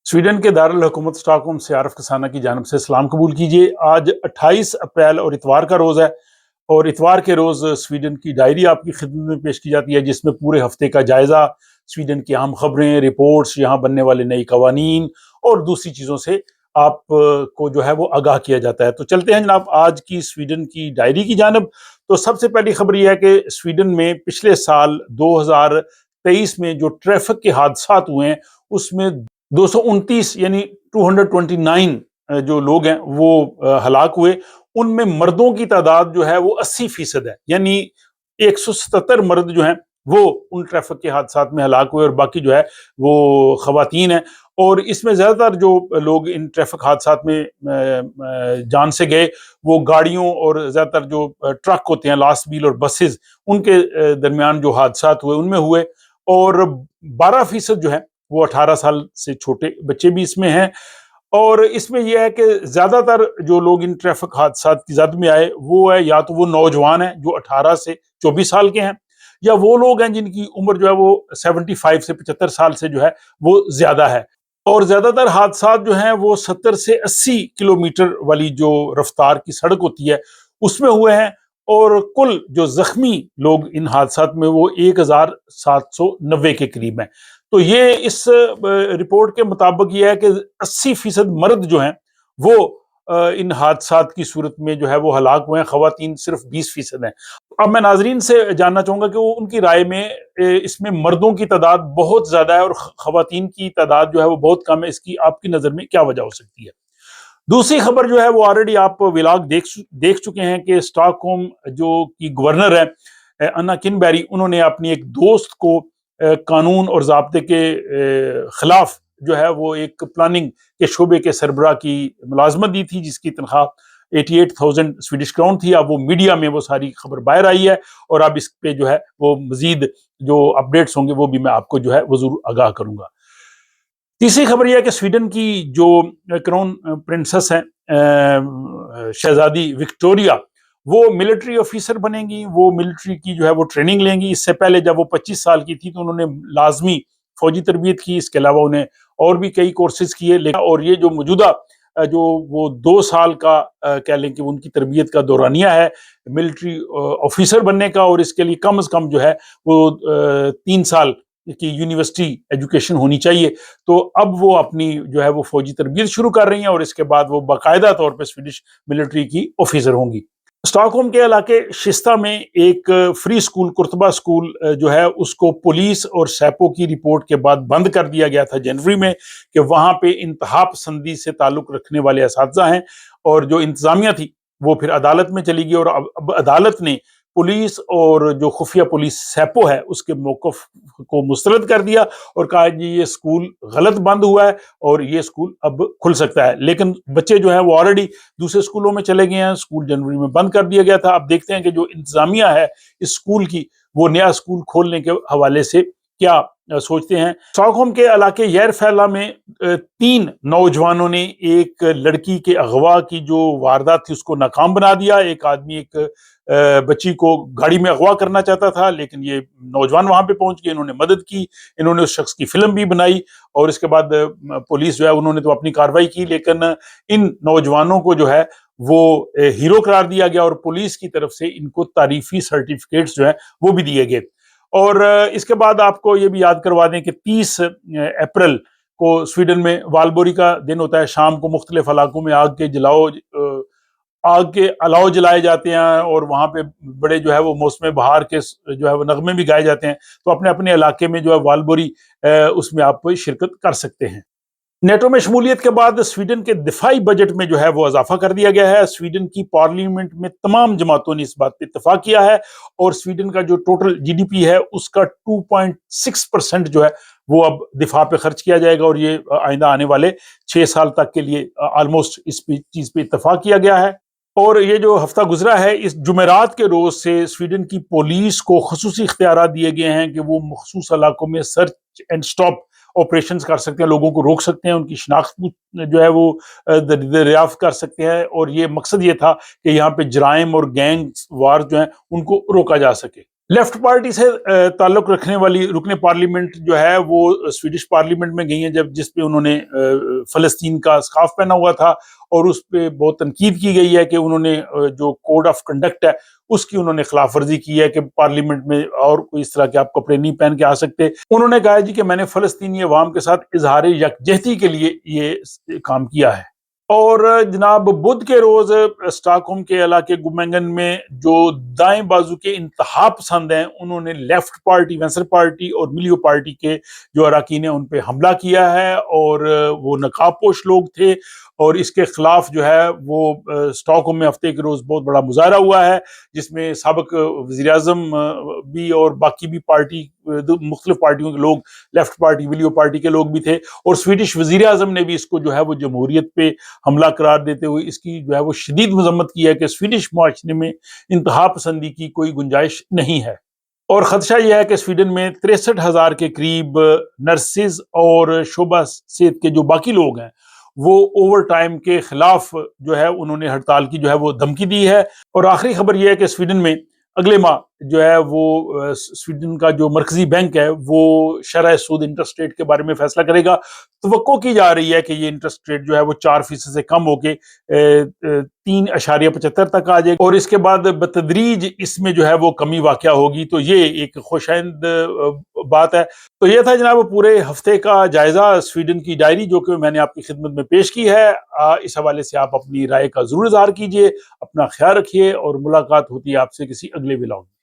Sweden के दारुल हुकूमत Stockholm से आरफ कसाना की जानिब से सलाम कबूल कीजिए। आज 28 अप्रैल और इतवार का रोज़ है और इतवार के रोज़ स्वीडन की डायरी आपकी खिदमत में पेश की जाती है, जिसमें पूरे हफ्ते का जायज़ा, स्वीडन की अहम खबरें, रिपोर्ट्स, यहाँ बनने वाले नई कवानीन और दूसरी चीज़ों से आप को जो है वो आगाह किया जाता है। तो चलते हैं जनाब आज की स्वीडन की डायरी की जानिब। तो सबसे पहली खबर यह है कि स्वीडन में पिछले साल 2023 में जो ट्रैफिक के हादसात हुए हैं उसमें 229 यानी 229 जो लोग हैं वो हलाक हुए। उनमें मर्दों की तादाद जो है वो 80% है, यानी 177 मर्द जो हैं वो उन ट्रैफिक के हादसात में हलाक हुए और बाकी जो है वो खवातीन हैं। और इसमें ज़्यादातर जो लोग इन ट्रैफिक हादसात में जान से गए वो गाड़ियों और ज़्यादातर जो ट्रक होते हैं, लास्ट व्हील और बसेस, उनके दरमियान जो हादसात हुए उनमें हुए। और 12% जो है वो 18 साल से छोटे बच्चे भी इसमें हैं। और इसमें यह है कि ज़्यादातर जो लोग इन ट्रैफिक हादसात की जद में आए वो है या तो वो नौजवान हैं जो 18 से 24 साल के हैं, या वो लोग हैं जिनकी उम्र जो है वो 75 से 75 साल से जो है वो ज़्यादा है। और ज़्यादातर हादसात जो हैं वो 70 से 80 किलोमीटर वाली जो रफ्तार की सड़क होती है उसमें हुए हैं। और कुल जो जख्मी लोग इन हादसात में वो 1790 के करीब हैं। तो ये इस रिपोर्ट के मुताबिक ये है कि 80% मर्द जो हैं वो इन हादसात की सूरत में जो है वो हलाक हुए हैं, खवातीन सिर्फ 20% हैं। अब मैं नाजरीन से जानना चाहूंगा कि वो उनकी राय में इसमें मर्दों की तादाद बहुत ज्यादा है और खवातीन की तादाद जो है वो बहुत कम है, इसकी आपकी नजर में क्या वजह हो सकती है? दूसरी खबर जो है वो ऑलरेडी आप व्लॉग देख चुके हैं कि स्टॉकहोम जो की गवर्नर है अन्ना किनबेरी, उन्होंने अपनी एक दोस्त को कानून और ज़ाब्ते के खिलाफ जो है वो एक प्लानिंग के शोबे के सरबराह की मुलाजमत दी थी, जिसकी तनख्वाह 88,000 स्वीडिश क्राउन थी। अब वो मीडिया में वो सारी खबर बाहर आई है और अब इस पे जो है वो मजीद जो अपडेट्स होंगे वो भी मैं आपको जो है वो जरूर आगाह करूंगा। तीसरी खबर यह है कि स्वीडन की जो क्राउन प्रिंसेस हैं शहजादी विक्टोरिया, वो मिलिट्री ऑफिसर बनेंगी, वो मिलिट्री की जो है वो ट्रेनिंग लेंगी। इससे पहले जब वो 25 साल की थी तो उन्होंने लाजमी फौजी तरबियत की, इसके अलावा उन्हें और भी कई कोर्सेज किए। लेकिन और ये जो मौजूदा जो वो 2 साल का कह लें कि उनकी तरबियत का दौरानिया है मिलिट्री ऑफिसर बनने का, और इसके लिए कम से कम जो है वो 3 साल की यूनिवर्सिटी एजुकेशन होनी चाहिए। तो अब वो अपनी जो है वो फौजी तरबियत शुरू कर रही हैं और इसके बाद वो बाकायदा तौर पर स्वीडिश मिलिट्री की ऑफिसर होंगी। स्टॉकहोम के इलाके शिस्ता में एक फ्री स्कूल, कुर्तबा स्कूल जो है उसको पुलिस और सैपो की रिपोर्ट के बाद बंद कर दिया गया था जनवरी में, कि वहां पे इंतहा पसंदी से ताल्लुक रखने वाले असातिज़ा हैं। और जो इंतजामिया थी वो फिर अदालत में चली गई और अब अदालत ने पुलिस और जो खुफिया पुलिस सैपो है उसके मौक़िफ़ को मुस्तरद कर दिया और कहा कि ये स्कूल गलत बंद हुआ है और ये स्कूल अब खुल सकता है। लेकिन बच्चे जो हैं वो ऑलरेडी दूसरे स्कूलों में चले गए हैं, स्कूल जनवरी में बंद कर दिया गया था। अब देखते हैं कि जो इंतजामिया है इस स्कूल की वो नया स्कूल खोलने के हवाले से क्या सोचते हैं। स्टॉकहोम के इलाके येरफेला में 3 नौजवानों ने एक लड़की के अगवा की जो वारदात थी उसको नाकाम बना दिया। एक आदमी एक बच्ची को गाड़ी में अगवा करना चाहता था, लेकिन ये नौजवान वहां पे पहुंच गए, इन्होंने मदद की, इन्होंने उस शख्स की फिल्म भी बनाई और इसके बाद पुलिस जो है उन्होंने तो अपनी कार्रवाई की, लेकिन इन नौजवानों को जो है वो हीरो करार दिया गया और पुलिस की तरफ से इनको तारीफी सर्टिफिकेट्स जो है वो भी दिए गए। और इसके बाद आपको ये भी याद करवा दें कि 30 अप्रैल को स्वीडन में वालबोरी का दिन होता है। शाम को मुख्तलिफ इलाकों में आग के अलाव जलाए जाते हैं और वहां पे बड़े जो है वो मौसम बहार के जो है वो नगमे भी गाए जाते हैं। तो अपने अपने इलाके में जो है वालबोरी उसमें आप शिरकत कर सकते हैं। नेटो में शमूलियत के बाद स्वीडन के दिफाई बजट में जो है वो इजाफा कर दिया गया है। स्वीडन की पार्लियामेंट में तमाम जमातों ने इस बात पर इत्तेफाक किया है और स्वीडन का जो टोटल जीडीपी है उसका 2.6% जो है वो अब दिफा पे खर्च किया जाएगा और ये आइंदा आने वाले 6 साल तक के लिए ऑलमोस्ट इस चीज पे इत्तेफाक किया गया है। और ये जो हफ्ता गुजरा है इस जुमेरात के रोज से स्वीडन की पुलिस को खुसूसी इख्तियारात दिए गए हैं कि वो मखसूस इलाकों में सर्च एंड स्टॉप ऑपरेशंस कर सकते हैं, लोगों को रोक सकते हैं, उनकी शिनाख्त जो है वो दरियाफ्त कर सकते हैं। और ये मकसद ये था कि यहाँ पे जराइम और गैंग वार जो है उनको रोका जा सके। لیفٹ پارٹی سے تعلق رکھنے والی رکن پارلیمنٹ جو ہے وہ سویڈش پارلیمنٹ میں گئی ہیں، جس پہ انہوں نے فلسطین کا اسکارف پہنا ہوا تھا، اور اس پہ بہت تنقید کی گئی ہے کہ انہوں نے جو کوڈ آف کنڈکٹ ہے اس کی انہوں نے خلاف ورزی کی ہے کہ پارلیمنٹ میں اور کوئی اس طرح کے آپ کپڑے نہیں پہن کے آ سکتے۔ انہوں نے کہا جی کہ میں نے فلسطینی عوام کے ساتھ اظہار یکجہتی کے لیے یہ کام کیا ہے۔ اور جناب بدھ کے روز اسٹاک ہوم کے علاقے گومینگن میں جو دائیں بازو کے انتہا پسند ہیں، انہوں نے لیفٹ پارٹی، وینسر پارٹی اور ملیو پارٹی کے جو اراکین ہیں ان پہ حملہ کیا ہے، اور وہ نقاب پوش لوگ تھے، اور اس کے خلاف جو ہے وہ اسٹاک ہوم میں ہفتے کے روز بہت بڑا مظاہرہ ہوا ہے، جس میں سابق وزیر اعظم بھی اور باقی بھی پارٹی مختلف پارٹیوں کے لوگ، لیفٹ پارٹی، ملیو پارٹی کے لوگ بھی تھے، اور سویڈش وزیر اعظم نے بھی اس کو جو ہے وہ جمہوریت پہ حملہ قرار دیتے ہوئے اس کی جو ہے وہ شدید مذمت کی ہے کہ سویڈش معاشرے میں انتہا پسندی کی کوئی گنجائش نہیں ہے۔ اور خدشہ یہ ہے کہ سویڈن میں 63,000 کے قریب نرسز اور شعبہ صحت کے جو باقی لوگ ہیں وہ اوور ٹائم کے خلاف جو ہے انہوں نے ہڑتال کی جو ہے وہ دھمکی دی ہے۔ اور آخری خبر یہ ہے کہ سویڈن میں اگلے ماہ جو ہے وہ سویڈن کا جو مرکزی بینک ہے وہ شرح سود انٹرسٹ ریٹ کے بارے میں فیصلہ کرے گا۔ توقع کی جا رہی ہے کہ یہ انٹرسٹ ریٹ جو ہے وہ 4% سے کم ہو کے 3.75 تک آ جائے گا، اور اس کے بعد بتدریج اس میں جو ہے وہ کمی واقع ہوگی۔ تو یہ ایک خوشائند بات ہے۔ تو یہ تھا جناب پورے ہفتے کا جائزہ سویڈن کی ڈائری، جو کہ میں نے آپ کی خدمت میں پیش کی ہے۔ اس حوالے سے آپ اپنی رائے کا ضرور اظہار کیجیے، اپنا خیال رکھیے، اور ملاقات ہوتی ہے آپ سے کسی اگلے ولاگ میں۔